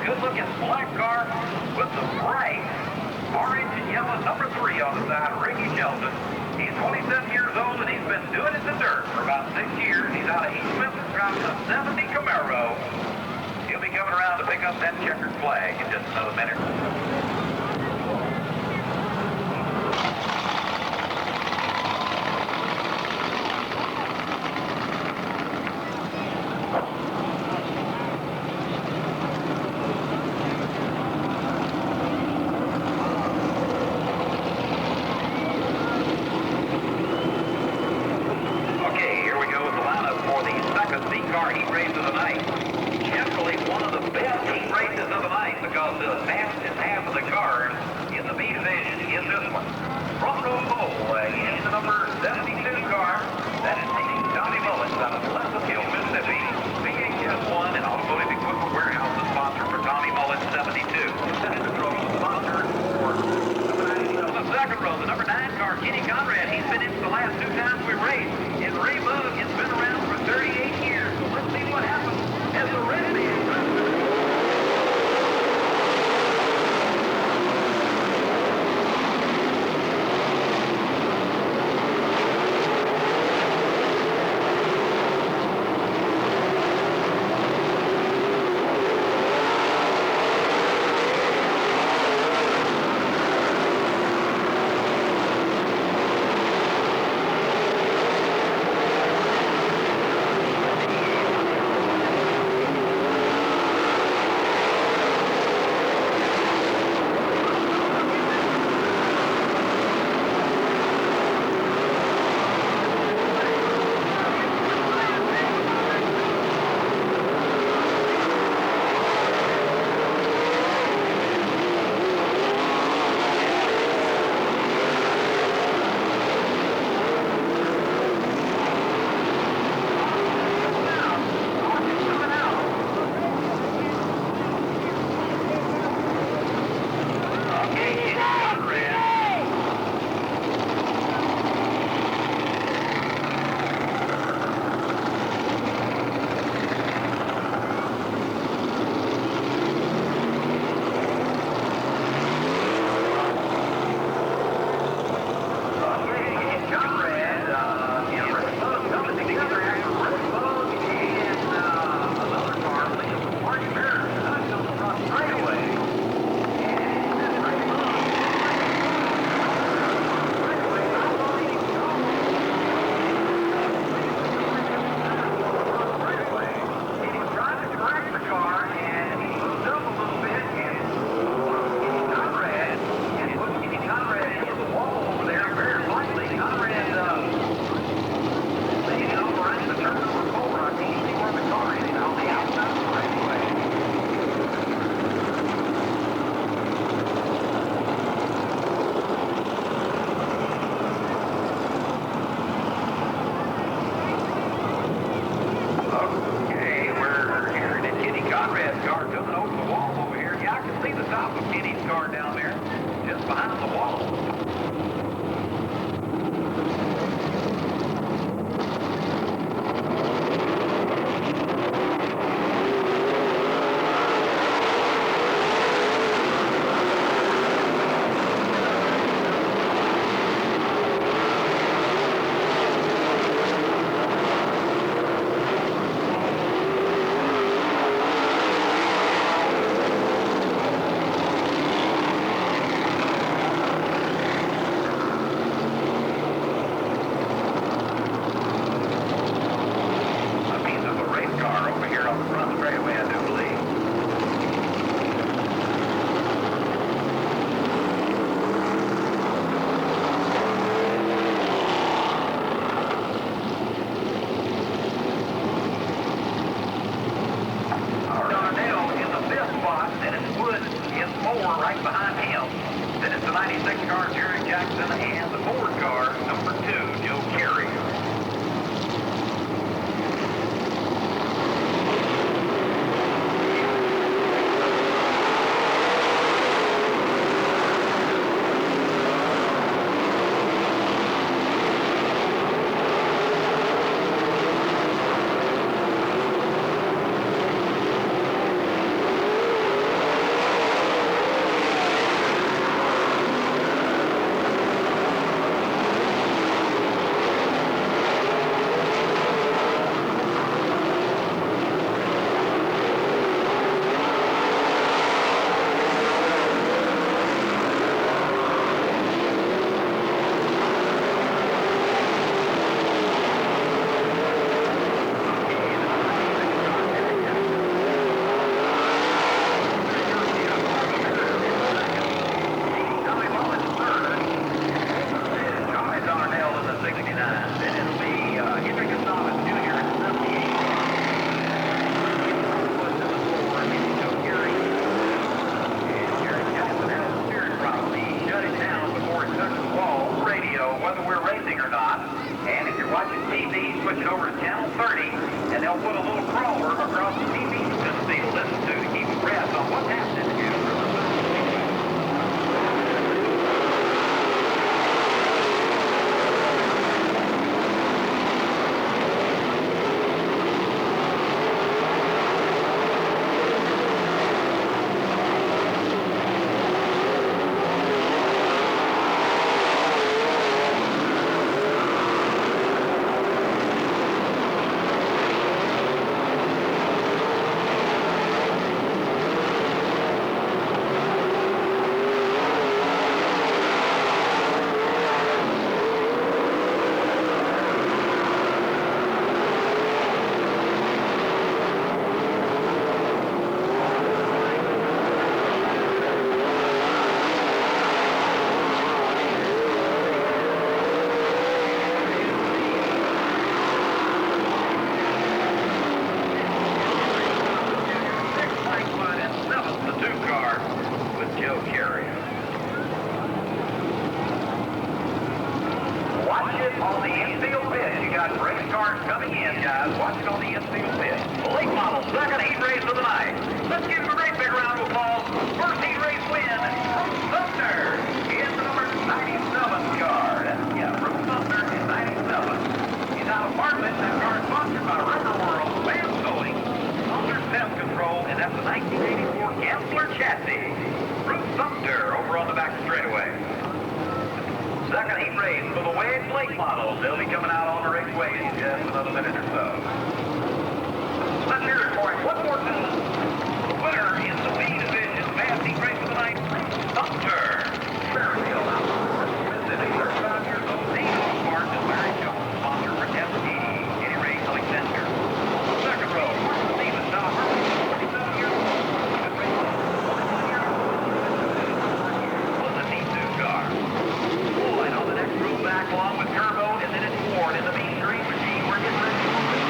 good-looking black car with the bright orange and yellow number 3 on the side, Ricky Shelton. He's 27 years old, and he's been doing it in the dirt for about 6 years. He's out of East Memphis, driving a 70 Camaro. He'll be coming around to pick up that checkered flag in just another minute. On the infield pit, you got race cars coming in, guys, watching on the infield pit. Late model, second heat race of the night. Let's give him a great big round of applause. First heat race win from Sumner in the number 97 car. From Sumner in 97. He's out of Bartlett. That car is sponsored by River World, Van Towing, Sumner's Pest Control, and that's the 1984 Gambler chassis. From Sumner over on the back straightaway. Second heat race for the Wade Blake models. They'll be coming out on the raceway in just another minute or so. Let's hear it for him one more time. The winner in the B division, fast heat race of the night, Sumter. Fairfield out of Mississippi, 35 years old. Dino Martin and Larry Jones, sponsor for F80, Eddie Ray Alexander. Second row, Martin Stevens, now 47 years old. Was a D2 car. On the next row back along with Turbo, and then it's Ford in the Mean Green machine. We're getting ready to move it.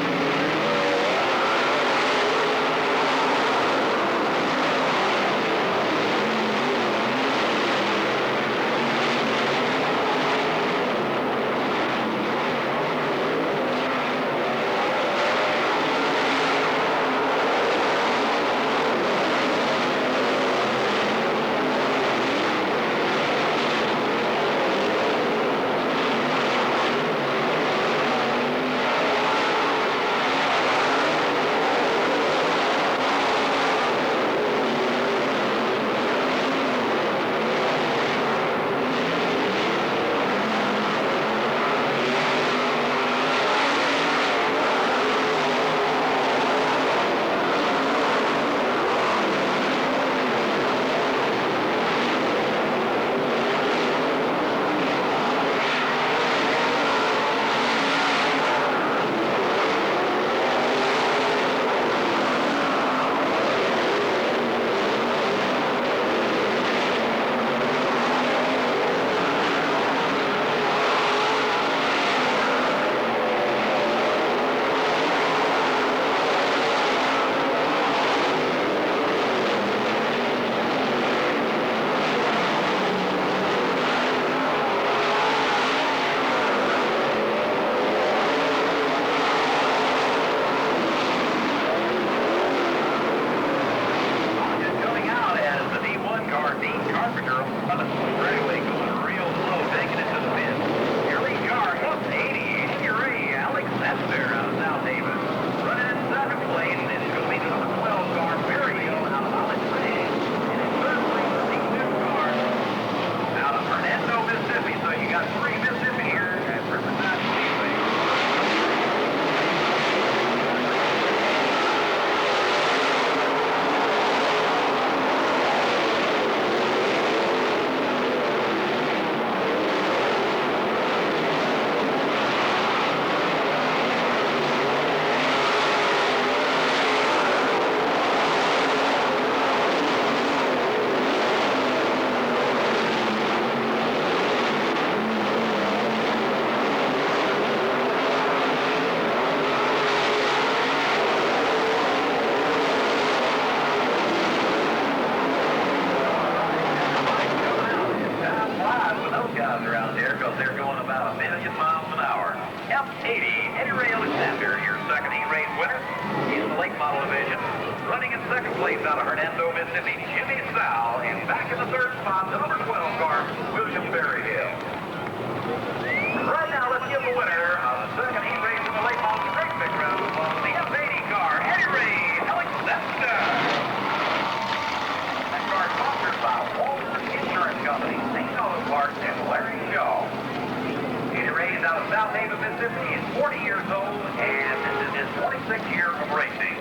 Mississippi. He's 40 years old, and this is his 26th year of racing.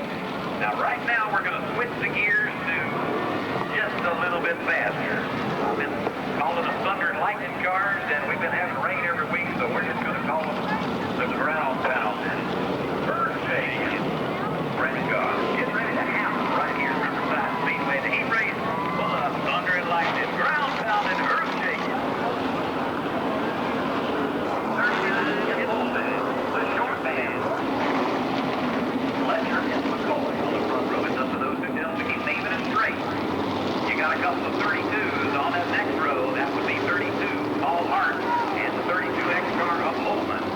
Now, right now, we're going to switch the gears to just a little bit faster. We've been calling them Thunder and Lightning cars, and we've been having rain every week, so we're just going to call them the Ground Pound. Birthday race car. Getting ready to happen right here at Riverside Speedway. The heat race full of Thunder and Lightning, Ground Pound, and Earth shaking. A couple of 32s on that next row. That would be 32 Paul Hart and the 32X car of Holman.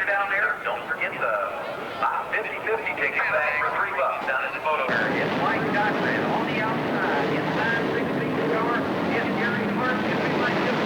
you're down there, don't forget the 50-50 ticket bag for $3 down in the photo area. It's Mike Cochran on the outside, inside 6 feet car. It's Gary Clark, it's me like this.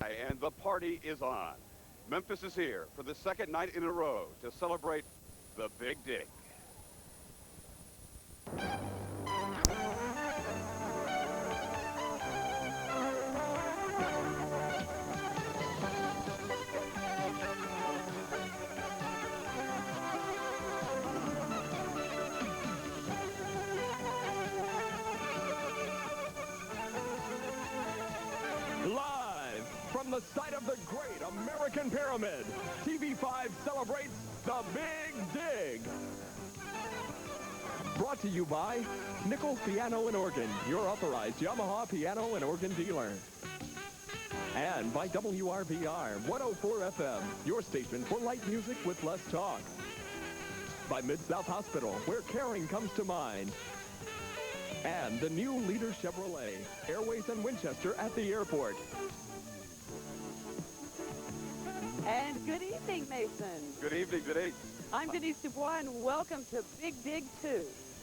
And the party is on. Memphis is here for the second night in a row to celebrate the Big Dig. Live from the site of the Great American Pyramid, TV5 celebrates the Big Dig. Brought to you by Nichols Piano and Organ, your authorized Yamaha piano and organ dealer. And by WRBR 104 FM, your station for light music with less talk. By Mid-South Hospital, where caring comes to mind. And the new Leader Chevrolet, Airways and Winchester at the airport. And good evening, Mason. Good evening, Denise. I'm Denise Dubois, and welcome to Big Dig 2.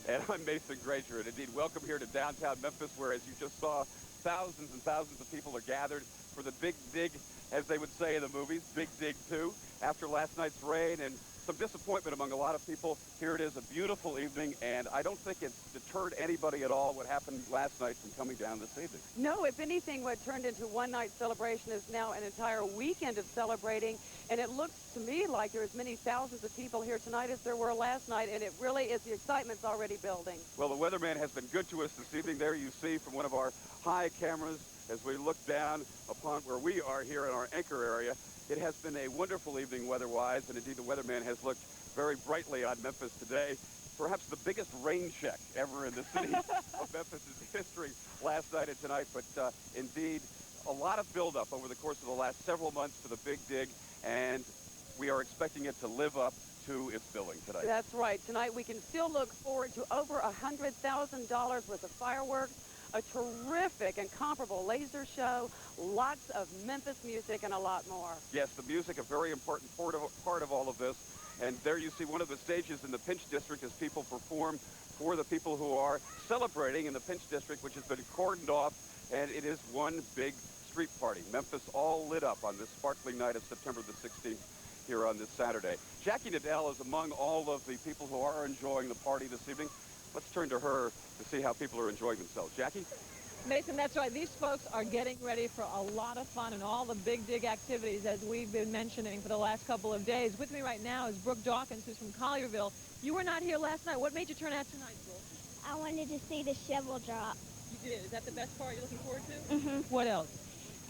And I'm Mason Granger, and indeed, welcome here to downtown Memphis, where, as you just saw, thousands and thousands of people are gathered for the Big Dig, as they would say in the movies, Big Dig 2. After last night's rain and some disappointment among a lot of people, here it is, a beautiful evening, and I don't think it's deterred anybody at all what happened last night from coming down this evening. No, if anything, what turned into one-night celebration is now an entire weekend of celebrating, and it looks to me like there are as many thousands of people here tonight as there were last night, and it really is, the excitement's already building. Well, the weatherman has been good to us this evening. There you see from one of our high cameras as we look down upon where we are here in our anchor area. It has been a wonderful evening weather-wise, and indeed the weatherman has looked very brightly on Memphis today. Perhaps the biggest rain check ever in the city of Memphis' history last night and tonight, but indeed a lot of buildup over the course of the last several months for the Big Dig, and we are expecting it to live up to its billing tonight. That's right. Tonight we can still look forward to over $100,000 worth of fireworks, a terrific and comparable laser show, lots of Memphis music, and a lot more. Yes, the music, a very important part of all of this. And there you see one of the stages in the Pinch District as people perform for the people who are celebrating in the Pinch District, which has been cordoned off, and it is one big street party. Memphis all lit up on this sparkling night of September the 16th here on this Saturday. Jackie Nadell is among all of the people who are enjoying the party this evening. Let's turn to her to see how people are enjoying themselves. Jackie? Mason, that's right. These folks are getting ready for a lot of fun and all the Big Dig activities, as we've been mentioning for the last couple of days. With me right now is Brooke Dawkins, who's from Collierville. You were not here last night. What made you turn out tonight, Brooke? I wanted to see the shovel drop. You did. Is that the best part you're looking forward to? Mm-hmm. What else?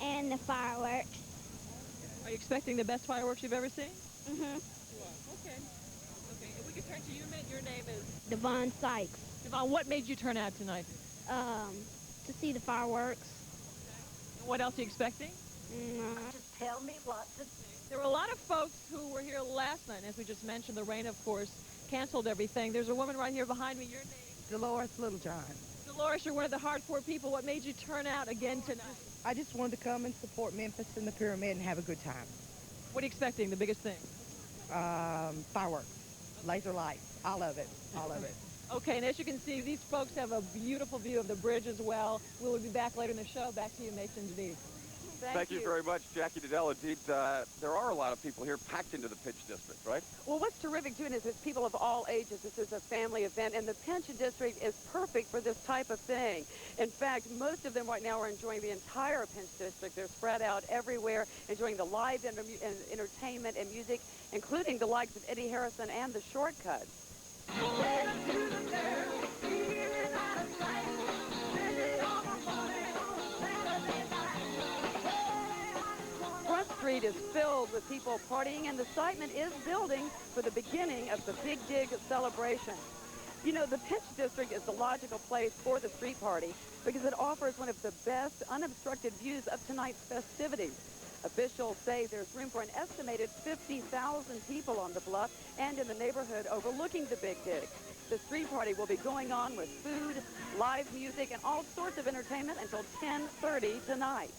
And the fireworks. Are you expecting the best fireworks you've ever seen? Mm-hmm. You are. Okay. Okay. If we could turn to you, man, your name is? Devon Sykes. Devon, what made you turn out tonight? To see the fireworks. And what else are you expecting? Just tell me what to do. There were a lot of folks who were here last night. As we just mentioned, the rain, of course, canceled everything. There's a woman right here behind me. Your name? Dolores Littlejohn. Dolores, you're one of the hardcore people. What made you turn out again tonight? I just wanted to come and support Memphis and the Pyramid and have a good time. What are you expecting, the biggest thing? Fireworks, laser lights, all of it, all of it. Okay, and as you can see, these folks have a beautiful view of the bridge as well. We'll be back later in the show. Back to you, Mason Denise. Thank you very much, Jackie Nadell. Indeed, there are a lot of people here packed into the Pinch District, right? Well, what's terrific, too, is it's people of all ages. This is a family event, and the Pinch District is perfect for this type of thing. In fact, most of them right now are enjoying the entire Pinch District. They're spread out everywhere, enjoying the live entertainment and music, including the likes of Eddie Harrison and the Shortcuts. Front Street is filled with people partying, and the excitement is building for the beginning of the Big Dig celebration. You know, the Pinch District is the logical place for the street party because it offers one of the best unobstructed views of tonight's festivities. Officials say there's room for an estimated 50,000 people on the bluff and in the neighborhood overlooking the Big Dig. The street party will be going on with food, live music, and all sorts of entertainment until 10:30 tonight.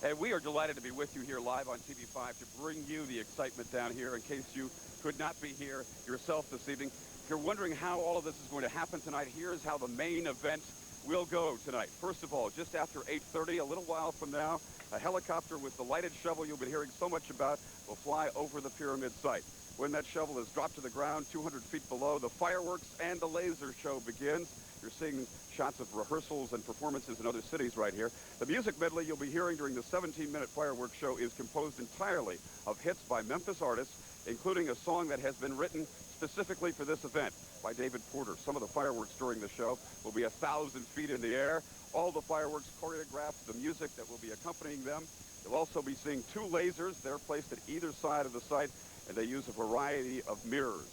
And we are delighted to be with you here live on TV5 to bring you the excitement down here in case you could not be here yourself this evening. If you're wondering how all of this is going to happen tonight, here's how the main event will go tonight. First of all, just after 8:30, a little while from now, A helicopter with the lighted shovel you've been hearing so much about will fly over the pyramid site. When that shovel is dropped to the ground 200 feet below, the fireworks and the laser show begins. You're seeing shots of rehearsals and performances in other cities right here. The music medley you'll be hearing during the 17-minute fireworks show is composed entirely of hits by Memphis artists, including a song that has been written specifically for this event by David Porter. Some of the fireworks during the show will be 1,000 feet in the air. All the fireworks choreographed, the music that will be accompanying them. You'll also be seeing 2 lasers. They're placed at either side of the site, and they use a variety of mirrors.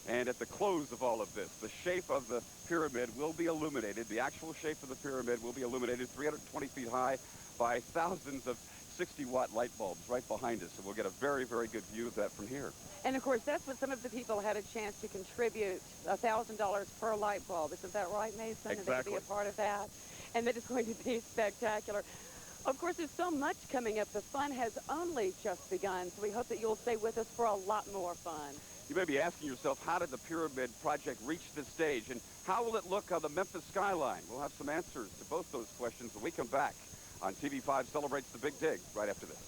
And at the close of all of this, the shape of the pyramid will be illuminated. The actual shape of the pyramid will be illuminated 320 feet high by thousands of 60-watt light bulbs right behind us. And we'll get a very, very good view of that from here. And, of course, that's what some of the people had a chance to contribute, $1,000 per light bulb. Isn't that right, Mason? Exactly. And they could be a part of that. And that is going to be spectacular. Of course, there's so much coming up. The fun has only just begun, so we hope that you'll stay with us for a lot more fun. You may be asking yourself, how did the Pyramid Project reach this stage, and how will it look on the Memphis skyline? We'll have some answers to both those questions when we come back on TV5 Celebrates the Big Dig right after this.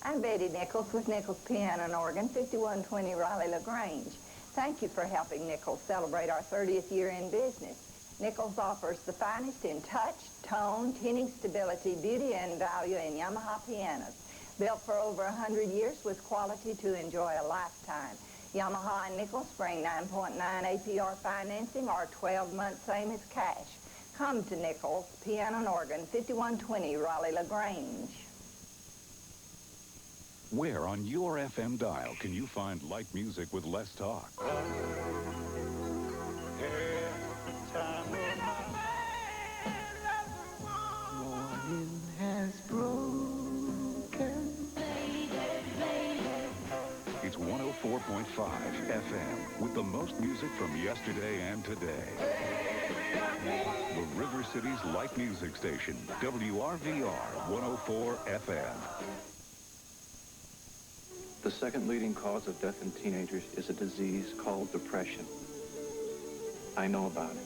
I'm Betty Nichols with Nichols Piano and Organ, 5120 Raleigh LaGrange. Thank you for helping Nichols celebrate our 30th year in business. Nichols offers the finest in touch, tone, tuning stability, beauty, and value in Yamaha pianos. Built for over 100 years with quality to enjoy a lifetime. Yamaha and Nichols bring 9.9 APR financing or 12 months same as cash. Come to Nichols Piano and Organ, 5120 Raleigh LaGrange. Where on your FM dial can you find light music with less talk? Morning has broken. It's 104.5 FM with the most music from yesterday and today. The River City's light music station, WRVR 104 FM. The second leading cause of death in teenagers is a disease called depression. I know about it.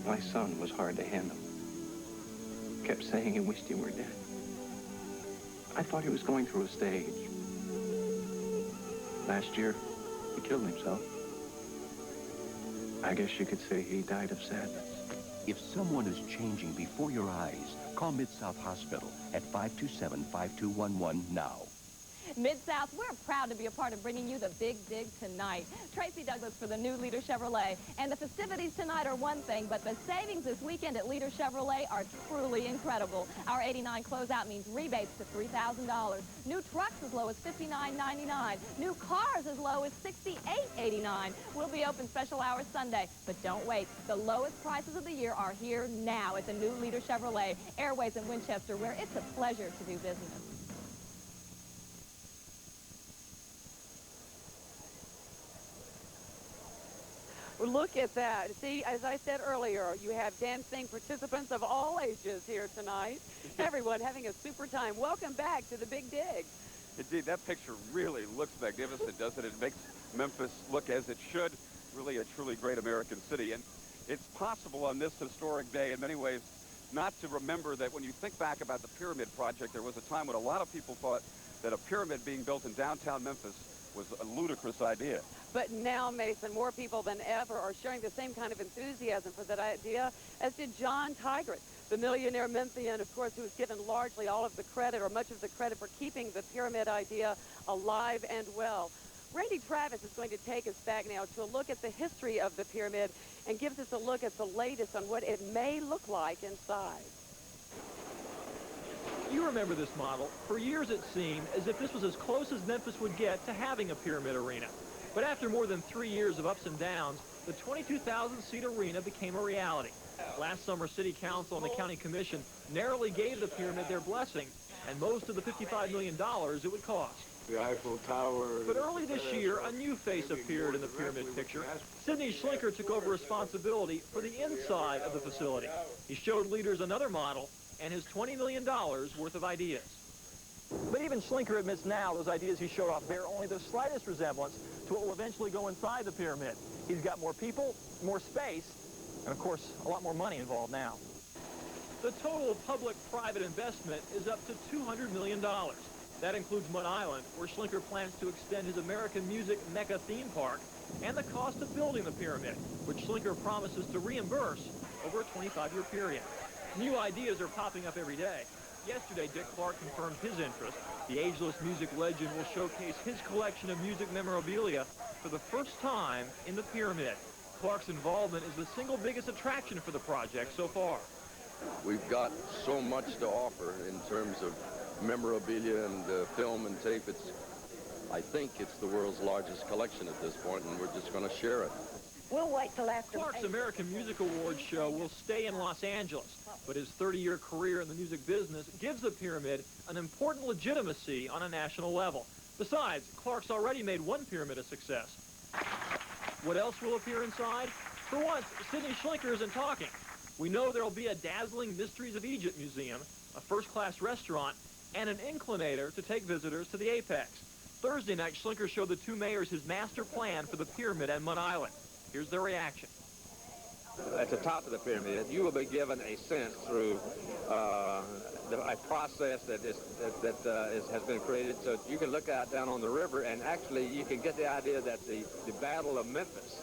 My son was hard to handle. Kept saying he wished he were dead. I thought he was going through a stage. Last year, he killed himself. I guess you could say he died of sadness. If someone is changing before your eyes, call Mid-South Hospital at 527-5211 now. Mid-South, we're proud to be a part of bringing you the Big Dig tonight. Tracy Douglas for the new Leader Chevrolet. And the festivities tonight are one thing, but the savings this weekend at Leader Chevrolet are truly incredible. Our 89 closeout means rebates to $3,000. New trucks as low as $59.99. New cars as low as $68.89. We'll be open special hours Sunday, but don't wait. The lowest prices of the year are here now at the new Leader Chevrolet, Airways in Winchester, where it's a pleasure to do business. Look at that. See, as I said earlier, you have dancing participants of all ages here tonight. Everyone having a super time. Welcome back to the Big Dig. Indeed, that picture really looks magnificent, doesn't it? It makes Memphis look as it should, really a truly great American city. And it's possible on this historic day in many ways not to remember that when you think back about the Pyramid Project, there was a time when a lot of people thought that a pyramid being built in downtown Memphis was a ludicrous idea. But now, Mason, more people than ever are showing the same kind of enthusiasm for that idea as did John Tigert, the millionaire Memphian, of course, who was given largely all of the credit or much of the credit for keeping the pyramid idea alive and well. Randy Travis is going to take us back now to a look at the history of the pyramid and gives us a look at the latest on what it may look like inside. You remember this model. For years it seemed as if this was as close as Memphis would get to having a pyramid arena. But after more than 3 years of ups and downs, the 22,000-seat arena became a reality. Last summer, City Council and the County Commission narrowly gave the pyramid their blessing, and most of the $55 million it would cost. The Eiffel Tower. But early this year, a new face appeared in the pyramid picture. Sidney Schlinker took over responsibility for the inside of the facility. He showed leaders another model and his $20 million worth of ideas. But even Schlinker admits now those ideas he showed off bear only the slightest resemblance to what will eventually go inside the pyramid. He's got more people, more space, and of course, a lot more money involved now. The total public-private investment is up to $200 million. That includes Mud Island, where Schlinker plans to extend his American music Mecca theme park, and the cost of building the pyramid, which Schlinker promises to reimburse over a 25-year period. New ideas are popping up every day. Yesterday, Dick Clark confirmed his interest. The ageless music legend will showcase his collection of music memorabilia for the first time in the pyramid. Clark's involvement is the single biggest attraction for the project so far. We've got so much to offer in terms of memorabilia and film and tape. I think it's the world's largest collection at this point, and we're just going to share it. We'll wait till after. Clark's American Music Awards show will stay in Los Angeles, but his 30-year career in the music business gives the pyramid an important legitimacy on a national level. Besides, Clark's already made one pyramid a success. What else will appear inside? For once, Sidney Schlinker isn't talking. We know there'll be a dazzling Mysteries of Egypt museum, a first-class restaurant, and an inclinator to take visitors to the apex. Thursday night, Schlinker showed the two mayors his master plan for the pyramid and Mud Island. Here's their reaction. At the top of the pyramid, you will be given a sense through a process that has been created, so you can look out down on the river, and actually you can get the idea that the Battle of Memphis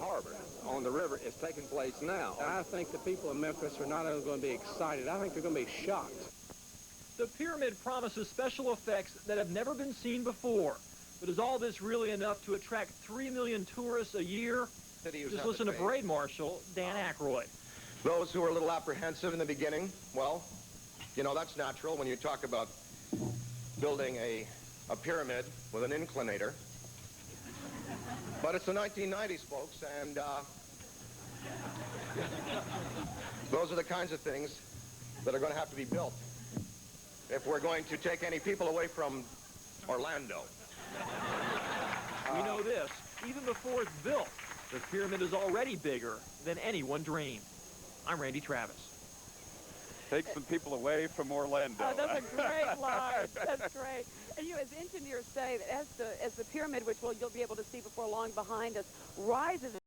harbor on the river is taking place now. I think the people of Memphis are not only going to be excited, I think they're going to be shocked. The pyramid promises special effects that have never been seen before. But is all this really enough to attract 3 million tourists a year? Just listen to Parade Marshal Dan Aykroyd. Those who are a little apprehensive in the beginning, well, you know, that's natural when you talk about building a pyramid with an inclinator. But it's the 1990s, folks, and those are the kinds of things that are going to have to be built if we're going to take any people away from Orlando. We know this, even before it's built, the pyramid is already bigger than anyone dreamed. I'm Randy Travis. Take some people away from Orlando. Oh, that's a great line. That's great. And you, as engineers say, that as the pyramid, which you'll be able to see before long behind us, rises